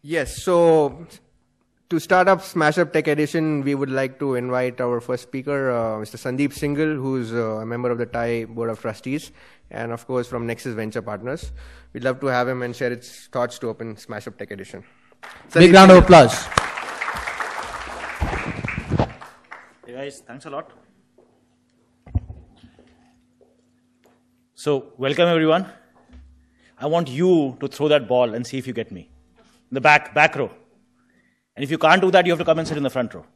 Yes, so to start up Smashup Tech Edition, we would like to invite our first speaker, Mr. Sandeep Singhal, who's a member of the Thai Board of Trustees, and of course from Nexus Venture Partners. We'd love to have him and share his thoughts to open Smashup Tech Edition. Big round of applause. Hey guys, thanks a lot. So, welcome everyone. I want you to throw that ball and see if you get me. In the back row. And if you can't do that, you have to come and sit in the front row.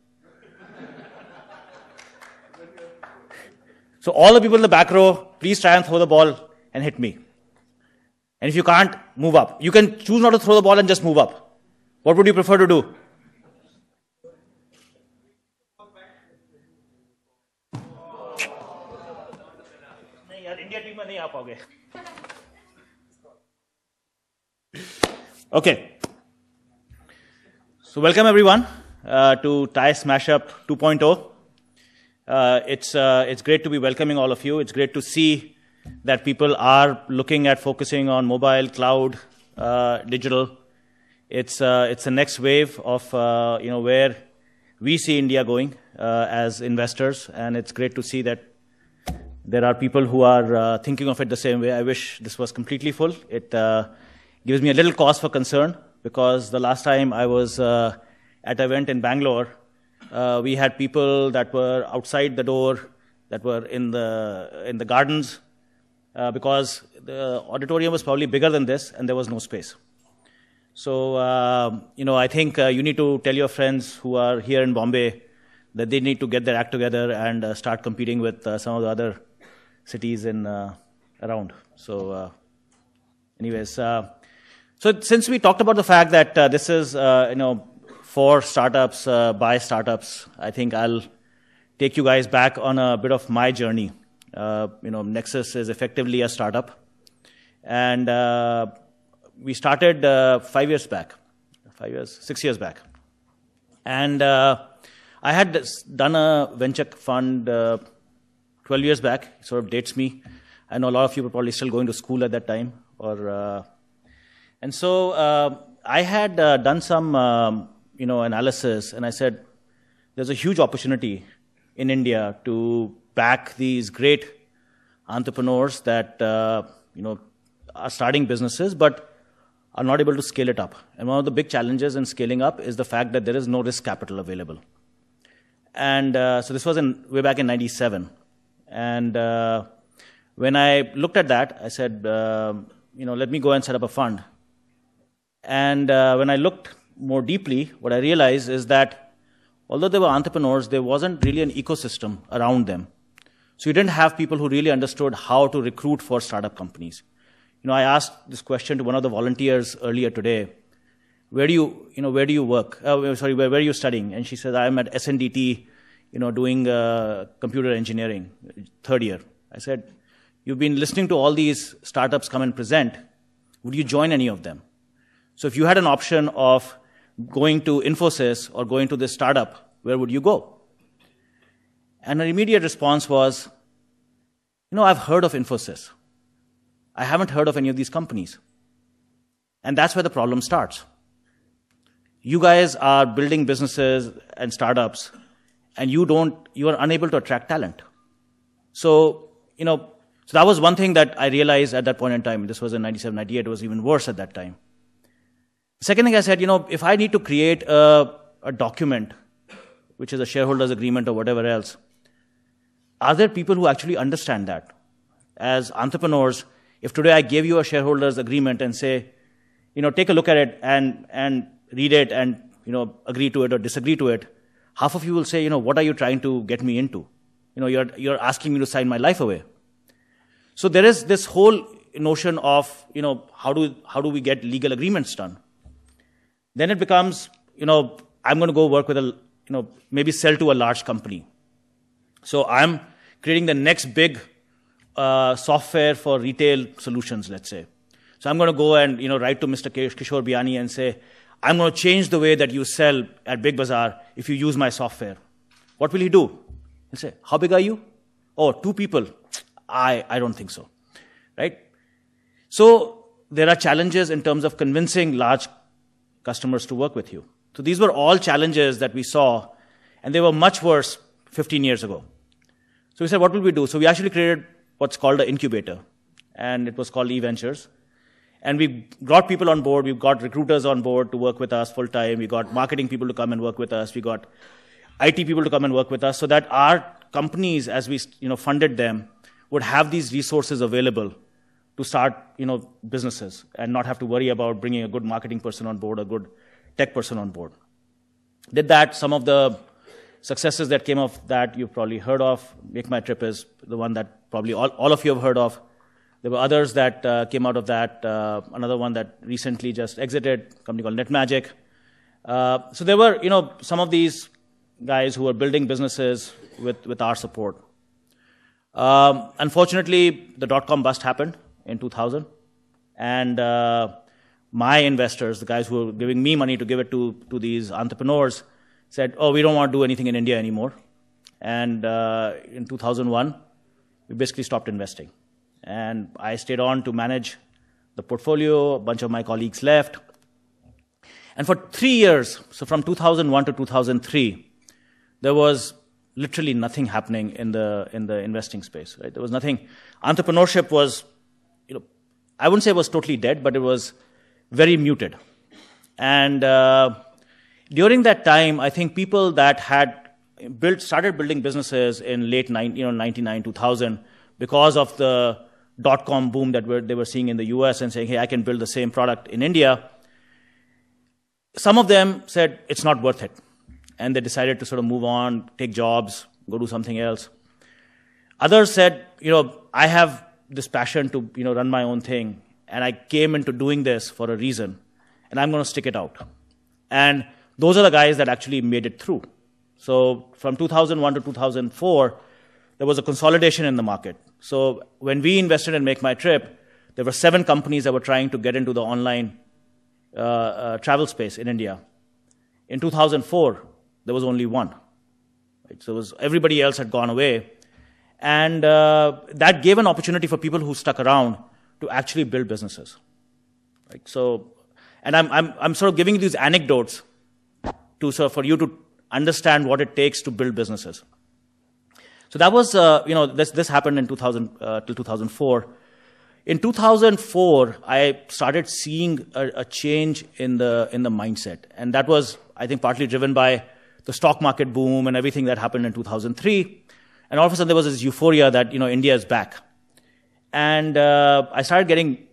So all the people in the back row, please try and throw the ball and hit me. And if you can't, move up. You can choose not to throw the ball and just move up. What would you prefer to do? Okay. So welcome everyone to Thai Smashup 2.0. It's great to be welcoming all of you. It's great to see that people are looking at focusing on mobile, cloud, digital. It's the next wave of where we see India going as investors, and it's great to see that there are people who are thinking of it the same way. I wish this was completely full. It gives me a little cause for concern, because the last time I was at an event in Bangalore, we had people that were outside the door, that were in the gardens, because the auditorium was probably bigger than this and there was no space. So, I think you need to tell your friends who are here in Bombay that they need to get their act together and start competing with some of the other cities in around. So, anyways, so since we talked about the fact that this is, for startups, by startups, I think I'll take you guys back on a bit of my journey. Nexus is effectively a startup. And we started 6 years back. And I had done a venture fund 12 years back. It sort of dates me. I know a lot of you were probably still going to school at that time. And so I had done some, analysis, and I said, there's a huge opportunity in India to back these great entrepreneurs that, are starting businesses, but are not able to scale it up. And one of the big challenges in scaling up is the fact that there is no risk capital available. And so this was way back in 97. And when I looked at that, I said, let me go and set up a fund. And when I looked more deeply, what I realized is that although they were entrepreneurs, there wasn't really an ecosystem around them. So you didn't have people who really understood how to recruit for startup companies. I asked this question to one of the volunteers earlier today. Where do you work? Where are you studying? And she said, I'm at SNDT, doing computer engineering, third year. I said, you've been listening to all these startups come and present. Would you join any of them? So if you had an option of going to Infosys or going to this startup, where would you go? And her immediate response was, I've heard of Infosys. I haven't heard of any of these companies. And that's where the problem starts. You guys are building businesses and startups, and you are unable to attract talent. So, so that was one thing that I realized at that point in time. This was in 97, 98. It was even worse at that time. The second thing I said, if I need to create a document, which is a shareholders agreement or whatever else, are there people who actually understand that? As entrepreneurs, if today I gave you a shareholders agreement and say, take a look at it and read it and, agree to it or disagree to it, half of you will say, what are you trying to get me into? You're asking me to sign my life away. So there is this whole notion of, how do we get legal agreements done? Then it becomes, I'm going to go work with maybe sell to a large company. So I'm creating the next big software for retail solutions, let's say. So I'm going to go and, write to Mr. Kishore Biani and say, I'm going to change the way that you sell at Big Bazaar if you use my software. What will he do? He'll say, how big are you? Oh, 2 people. I don't think so. Right? So there are challenges in terms of convincing large customers to work with you. So these were all challenges that we saw, and they were much worse 15 years ago. So we said, what will we do? So we actually created what's called an incubator, and it was called eVentures. And we brought people on board. We got recruiters on board to work with us full time. We got marketing people to come and work with us. We got IT people to come and work with us, so that our companies, as we funded them, would have these resources available to start businesses and not have to worry about bringing a good marketing person on board, a good tech person on board. Did that. Some of the successes that came of that you've probably heard of. Make My Trip is the one that probably all of you have heard of. There were others that came out of that. Another one that recently just exited, a company called NetMagic. So there were some of these guys who were building businesses with our support. Unfortunately, the dot-com bust happened in 2000. And my investors, the guys who were giving me money to give it to these entrepreneurs, said, oh, we don't want to do anything in India anymore. And in 2001, we basically stopped investing. And I stayed on to manage the portfolio. A bunch of my colleagues left. And for 3 years, so from 2001 to 2003, there was literally nothing happening in the investing space. Right? There was nothing. Entrepreneurship was, I wouldn't say it was totally dead, but it was very muted. And during that time, I think people that had started building businesses in late 99, 2000, because of the dot-com boom that they were seeing in the US and saying, hey, I can build the same product in India, some of them said it's not worth it. And they decided to sort of move on, take jobs, go do something else. Others said, I have this passion to run my own thing, and I came into doing this for a reason, and I'm going to stick it out. And those are the guys that actually made it through. So from 2001 to 2004, there was a consolidation in the market. So when we invested in Make My Trip, there were 7 companies that were trying to get into the online travel space in India. In 2004, there was only one. Right? So everybody else had gone away. And that gave an opportunity for people who stuck around to actually build businesses. Right? So, and I'm sort of giving you these anecdotes for you to understand what it takes to build businesses. So that was, this happened in 2000 till 2004. In 2004, I started seeing a change in the mindset, and that was, I think, partly driven by the stock market boom and everything that happened in 2003. And all of a sudden, there was this euphoria that India is back, and I started getting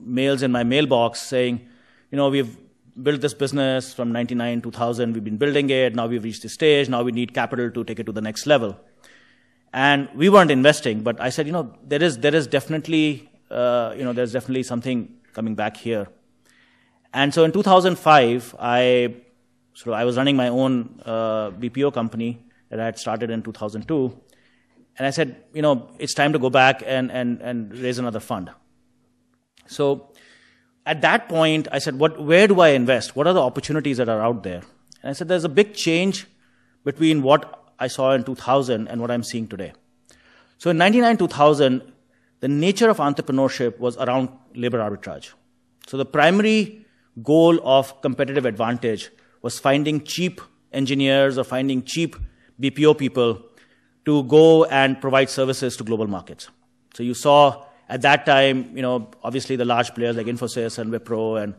mails in my mailbox saying, we've built this business from 99, 2000. We've been building it. Now we've reached this stage. Now we need capital to take it to the next level. And we weren't investing, but I said, there is definitely, there's definitely something coming back here. And so in 2005, I was running my own BPO company that I had started in 2002. And I said, it's time to go back and raise another fund. So at that point, I said, where do I invest? What are the opportunities that are out there? And I said, there's a big change between what I saw in 2000 and what I'm seeing today. So in 99, 2000, the nature of entrepreneurship was around labor arbitrage. So the primary goal of competitive advantage was finding cheap engineers or finding cheap BPO people to go and provide services to global markets. So you saw at that time, obviously the large players like Infosys and Wipro and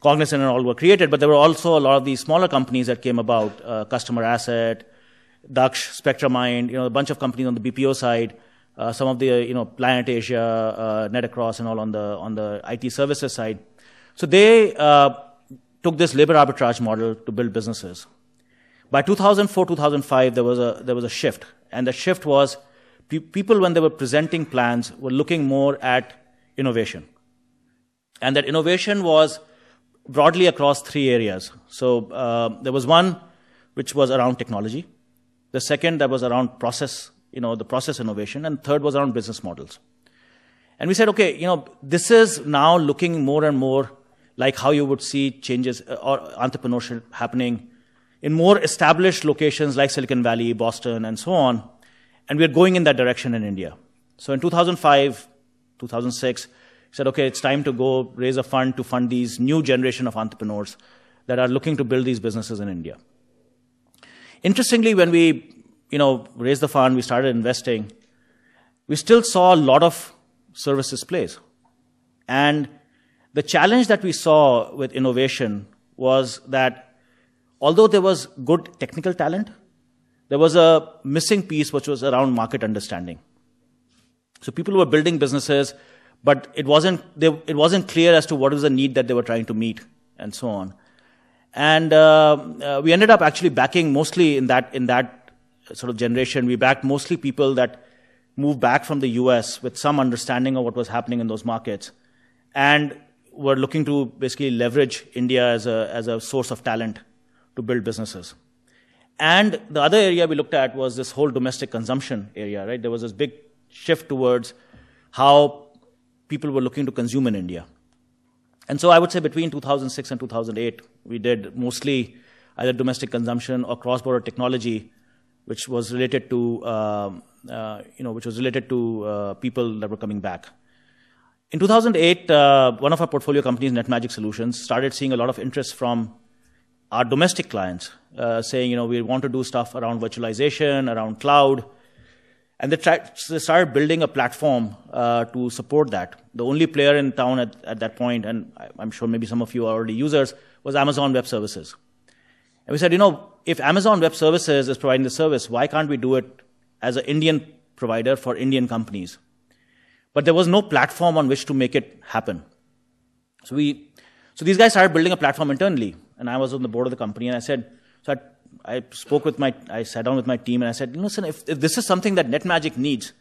Cognizant and all were created, but there were also a lot of these smaller companies that came about, Customer Asset, Daksh, Spectramind, a bunch of companies on the BPO side, some of the, Planet Asia, Netacross and all on the IT services side. So they took this labor arbitrage model to build businesses. By 2004, 2005, there was a shift. And the shift was people, when they were presenting plans, were looking more at innovation. And that innovation was broadly across 3 areas. So there was one which was around technology. The second that was around process, the process innovation. And third was around business models. And we said, okay, this is now looking more and more like how you would see changes or entrepreneurship happening in more established locations like Silicon Valley, Boston, and so on. And we're going in that direction in India. So in 2005, 2006, we said, okay, it's time to go raise a fund to fund these new generation of entrepreneurs that are looking to build these businesses in India. Interestingly, when we raised the fund, we started investing, we still saw a lot of services plays. And the challenge that we saw with innovation was that although there was good technical talent, there was a missing piece which was around market understanding. So people were building businesses, but it wasn't clear as to what was the need that they were trying to meet, and so on. And we ended up actually backing mostly in that sort of generation. We backed mostly people that moved back from the US with some understanding of what was happening in those markets, and were looking to basically leverage India as a source of talent to build businesses. And the other area we looked at was this whole domestic consumption area, right? There was this big shift towards how people were looking to consume in India. And so I would say between 2006 and 2008, we did mostly either domestic consumption or cross-border technology, which was related to, people that were coming back. In 2008, one of our portfolio companies, NetMagic Solutions, started seeing a lot of interest from our domestic clients, saying, we want to do stuff around virtualization, around cloud. And they started building a platform to support that. The only player in town at that point, and I'm sure maybe some of you are already users, was Amazon Web Services. And we said, if Amazon Web Services is providing the service, why can't we do it as an Indian provider for Indian companies? But there was no platform on which to make it happen. So these guys started building a platform internally, and I was on the board of the company, and I said, I sat down with my team and I said, listen, if this is something that NetMagic needs,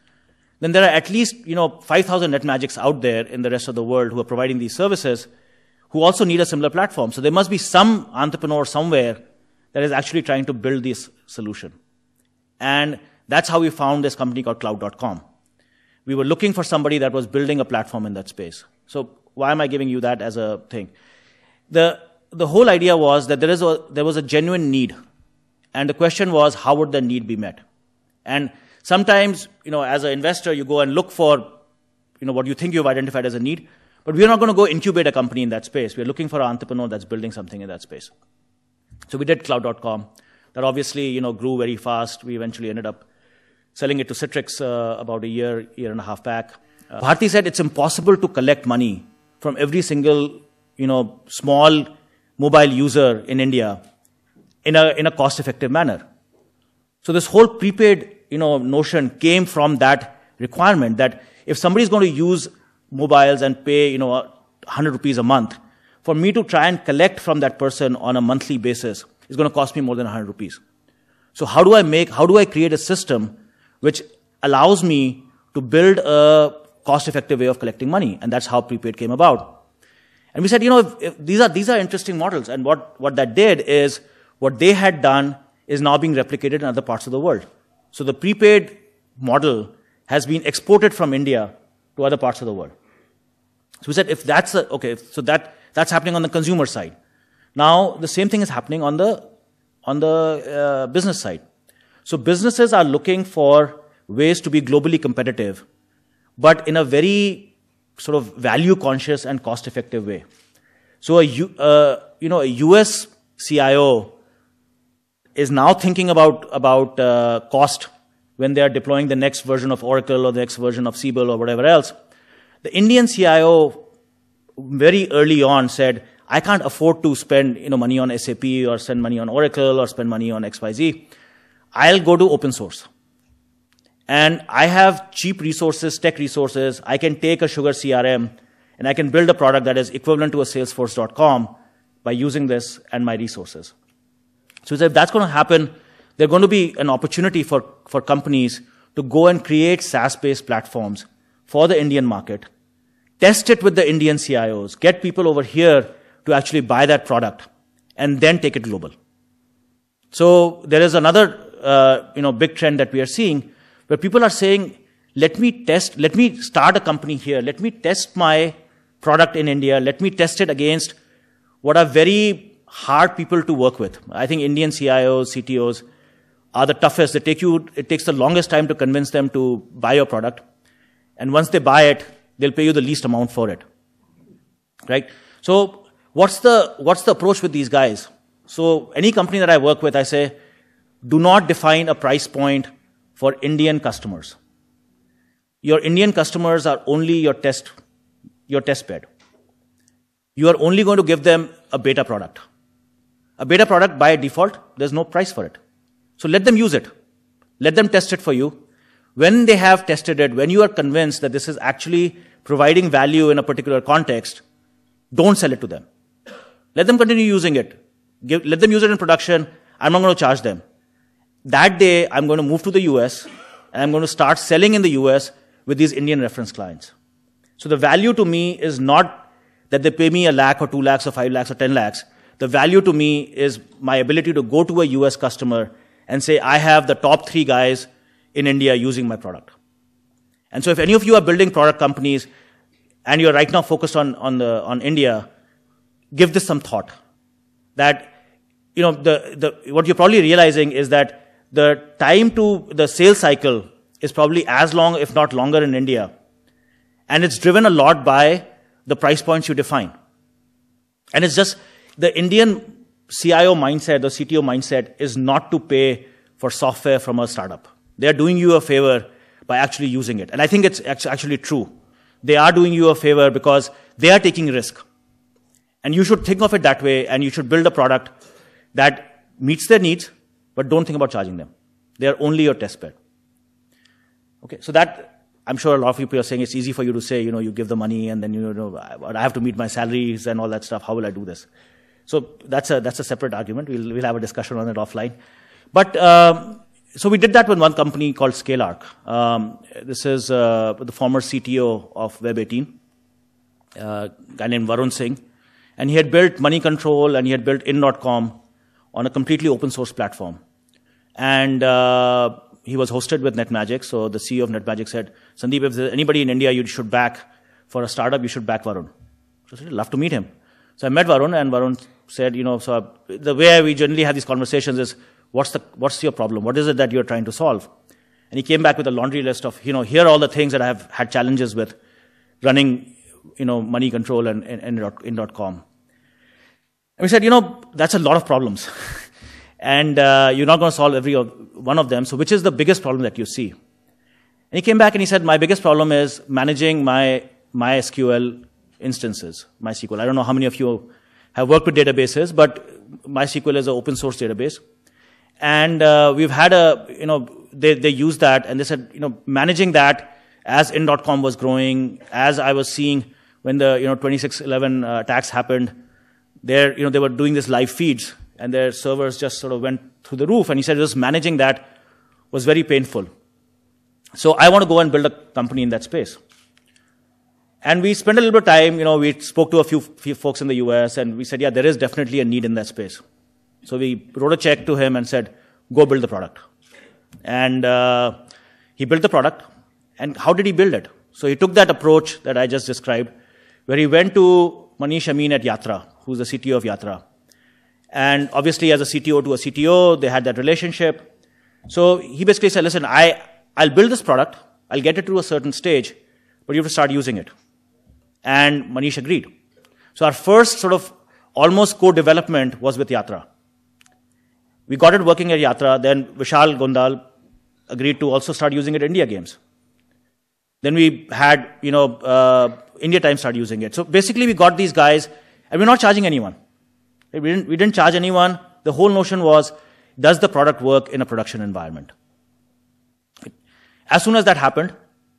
then there are at least, 5,000 NetMagics out there in the rest of the world who are providing these services who also need a similar platform. So there must be some entrepreneur somewhere that is actually trying to build this solution. And that's how we found this company called cloud.com. We were looking for somebody that was building a platform in that space. So why am I giving you that as a thing? The whole idea was that there was a genuine need. And the question was, how would the need be met? And sometimes, as an investor, you go and look for, what you think you've identified as a need. But we're not going to go incubate a company in that space. We're looking for an entrepreneur that's building something in that space. So we did cloud.com. That obviously, grew very fast. We eventually ended up selling it to Citrix about a year and a half back. Bharti said it's impossible to collect money from every single, small mobile user in India in a cost-effective manner. So this whole prepaid, notion came from that requirement that if somebody is going to use mobiles and pay, 100 rupees a month, for me to try and collect from that person on a monthly basis is going to cost me more than 100 rupees. So how do I create a system which allows me to build a cost-effective way of collecting money? And that's how prepaid came about. And we said, if these are interesting models. And what that did is, what they had done is now being replicated in other parts of the world. So the prepaid model has been exported from India to other parts of the world. So we said, if that's that's happening on the consumer side. Now the same thing is happening on the business side. So businesses are looking for ways to be globally competitive, but in a very sort of value-conscious and cost-effective way. So a US CIO is now thinking about cost when they are deploying the next version of Oracle or the next version of Siebel or whatever else. The Indian CIO very early on said, I can't afford to spend money on SAP or spend money on Oracle or spend money on XYZ. I'll go to open source. And I have cheap resources, tech resources. I can take a Sugar CRM and I can build a product that is equivalent to a Salesforce.com by using this and my resources. So if that's going to happen, there's going to be an opportunity for companies to go and create SaaS-based platforms for the Indian market, test it with the Indian CIOs, get people over here to actually buy that product, and then take it global. So there is another big trend that we are seeing where people are saying, let me start a company here, let me test my product in India, let me test it against what are very hard people to work with. I think Indian CIOs, CTOs are the toughest. It takes the longest time to convince them to buy your product. And once they buy it, they'll pay you the least amount for it. Right? So what's the approach with these guys? So any company that I work with, I say, do not define a price point for Indian customers. Your Indian customers are only your test bed. You are only going to give them a beta product. A beta product, by default, there's no price for it. So let them use it. Let them test it for you. When they have tested it, when you are convinced that this is actually providing value in a particular context, don't sell it to them. Let them continue using it. Let them use it in production. I'm not going to charge them. That day, I'm going to move to the US, and I'm going to start selling in the US with these Indian reference clients. So the value to me is not that they pay me 1 lakh or 2 lakhs or 5 lakhs or 10 lakhs. The value to me is my ability to go to a US customer and say, I have the top 3 guys in India using my product. And so if any of you are building product companies and you're right now focused on India, give this some thought. That, what you're probably realizing is that the time to the sales cycle is probably as long, if not longer, in India. And it's driven a lot by the price points you define. And it's just the Indian CIO mindset, the CTO mindset, is not to pay for software from a startup. They are doing you a favor by actually using it. And I think it's actually true. They are doing you a favor because they are taking risk. And you should think of it that way, and you should build a product that meets their needs, but don't think about charging them. They are only your test bed. Okay, so that, I'm sure a lot of people are saying it's easy for you to say, you give the money and then, I have to meet my salaries and all that stuff. How will I do this? So that's a separate argument. We'll have a discussion on it offline. But, so we did that with one company called ScaleArc. This is the former CTO of Web18, a guy named Varun Singh. And he had built Money Control and he had built in.com on a completely open source platform. And he was hosted with NetMagic. So the CEO of NetMagic said, Sandeep, if there's anybody in India you should back for a startup, you should back Varun. So I said, I'd love to meet him. So I met Varun, and Varun said, so the way we generally have these conversations is, what's your problem? What is it that you're trying to solve? And he came back with a laundry list of, here are all the things that I have had challenges with running, Money Control and in.com. And we said, that's a lot of problems. And you're not going to solve every one of them. So which is the biggest problem that you see? And he came back and he said, my biggest problem is managing my MySQL instances, MySQL. I don't know how many of you have worked with databases, but MySQL is an open source database. And we've had they used that, and they said, managing that as in.com was growing, as I was seeing when the 2611 attacks happened, they were doing this live feeds, and their servers just sort of went through the roof. And he said just managing that was very painful. So I want to go and build a company in that space. And we spent a little bit of time, we spoke to a few folks in the US, and we said, yeah, there is definitely a need in that space. So we wrote a check to him and said, go build the product. And he built the product. And how did he build it? So he took that approach that I just described, where he went to Manish Amin at Yatra, who's the CTO of Yatra. And obviously, as a CTO to a CTO, they had that relationship. So he basically said, listen, I'll build this product, I'll get it to a certain stage, but you have to start using it. And Manish agreed. So our first sort of almost co-development was with Yatra. We got it working at Yatra. Then Vishal Gondal agreed to also start using it at India Games. Then we had, India Times started using it. So basically we got these guys, and we're not charging anyone. We didn't charge anyone. The whole notion was, does the product work in a production environment? As soon as that happened,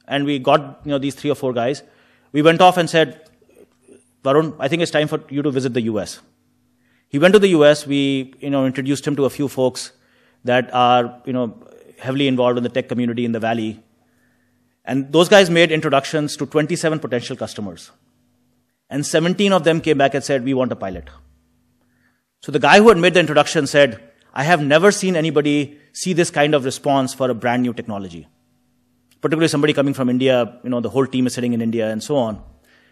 and we got these 3 or 4 guys, we went off and said, Varun, I think it's time for you to visit the US. He went to the US. We introduced him to a few folks that are heavily involved in the tech community in the Valley. And those guys made introductions to 27 potential customers. And 17 of them came back and said, we want a pilot. So the guy who had made the introduction said, I have never seen anybody see this kind of response for a brand new technology. Particularly somebody coming from India, the whole team is sitting in India and so on.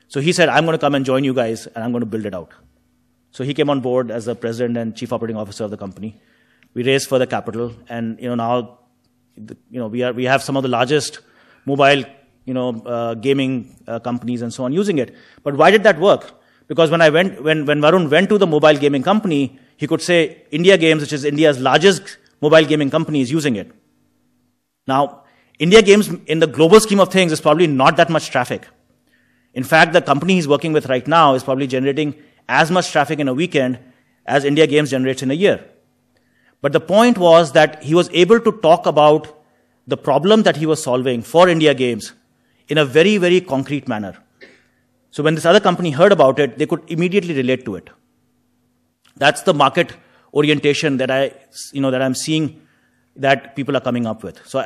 So he said, I'm going to come and join you guys and I'm going to build it out. So he came on board as the president and chief operating officer of the company. We raised further capital, and now we have some of the largest mobile gaming companies and so on using it. But why did that work? Because when Varun went to the mobile gaming company, he could say India Games, which is India's largest mobile gaming company, is using it. Now, India Games in the global scheme of things is probably not that much traffic. In fact, the company he's working with right now is probably generating as much traffic in a weekend as India Games generates in a year. But the point was that he was able to talk about the problem that he was solving for India Games in a very, very concrete manner. So when this other company heard about it, they could immediately relate to it. That's the market orientation that I'm seeing that people are coming up with. So,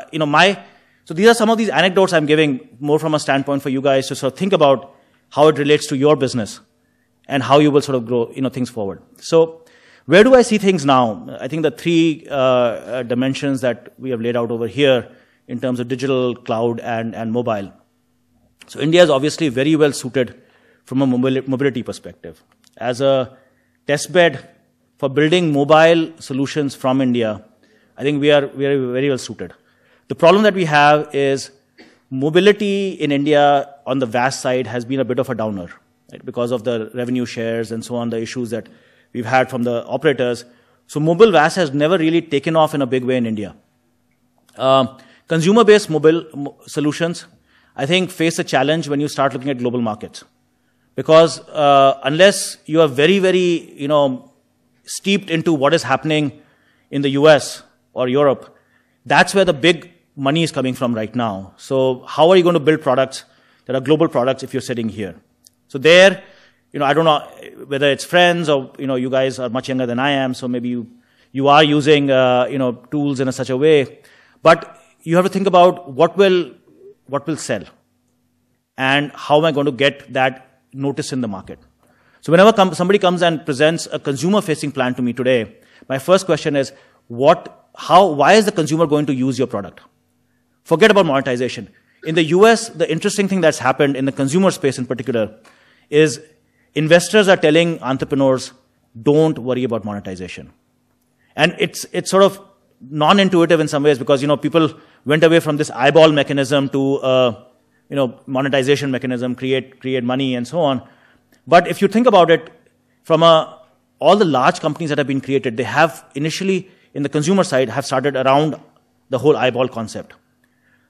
so these are some of these anecdotes I'm giving more from a standpoint for you guys to sort of think about how it relates to your business and how you will sort of grow, things forward. So where do I see things now? I think the three dimensions that we have laid out over here in terms of digital, cloud, and mobile. So India is obviously very well suited from a mobility perspective. As a testbed for building mobile solutions from India, I think we are very well suited. The problem that we have is mobility in India on the VAS side has been a bit of a downer, right? Because of the revenue shares and so on, the issues that we've had from the operators. So mobile VAS has never really taken off in a big way in India. Consumer-based mobile solutions, I think, face a challenge when you start looking at global markets. Because unless you are very, very, steeped into what is happening in the US or Europe, that's where the big money is coming from right now. So how are you going to build products that are global products if you're sitting here? So there, I don't know whether it's friends or, you guys are much younger than I am, so maybe you are using, tools in such a way. But you have to think about what will sell and how am I going to get that notice in the market. So whenever somebody comes and presents a consumer-facing plan to me today, my first question is, why is the consumer going to use your product? Forget about monetization. In the US, the interesting thing that's happened in the consumer space in particular is investors are telling entrepreneurs, don't worry about monetization. And it's sort of non-intuitive in some ways because, people went away from this eyeball mechanism to, monetization mechanism, create money and so on. But if you think about it, from all the large companies that have been created, they have initially, in the consumer side, have started around the whole eyeball concept.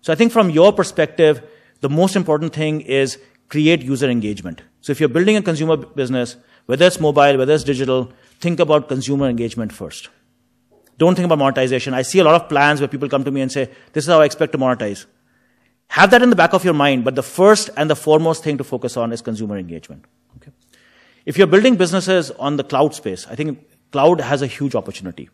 So I think from your perspective, the most important thing is create user engagement. So if you're building a consumer business, whether it's mobile, whether it's digital, think about consumer engagement first. Don't think about monetization. I see a lot of plans where people come to me and say, this is how I expect to monetize. Have that in the back of your mind, but the first and the foremost thing to focus on is consumer engagement. Okay? If you're building businesses on the cloud space, I think cloud has a huge opportunity.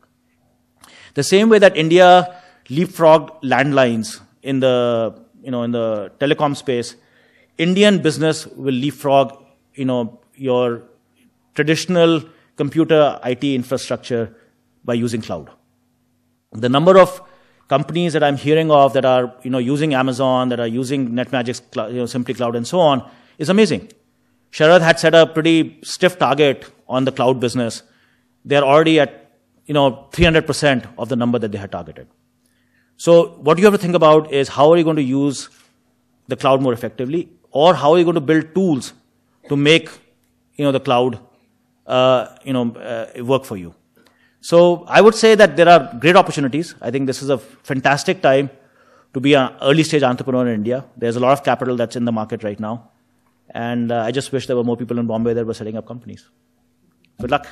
The same way that India leapfrogged landlines in the telecom space, Indian business will leapfrog, your traditional computer IT infrastructure by using cloud. The number of companies that I'm hearing of that are, using Amazon, that are using NetMagic's Simply Cloud and so on is amazing. Sharad had set a pretty stiff target on the cloud business. They're already at, 300% of the number that they had targeted. So what you have to think about is how are you going to use the cloud more effectively, or how are you going to build tools to make, the cloud, work for you. So I would say that there are great opportunities. I think this is a fantastic time to be an early stage entrepreneur in India. There's a lot of capital that's in the market right now. And I just wish there were more people in Bombay that were setting up companies. Good luck.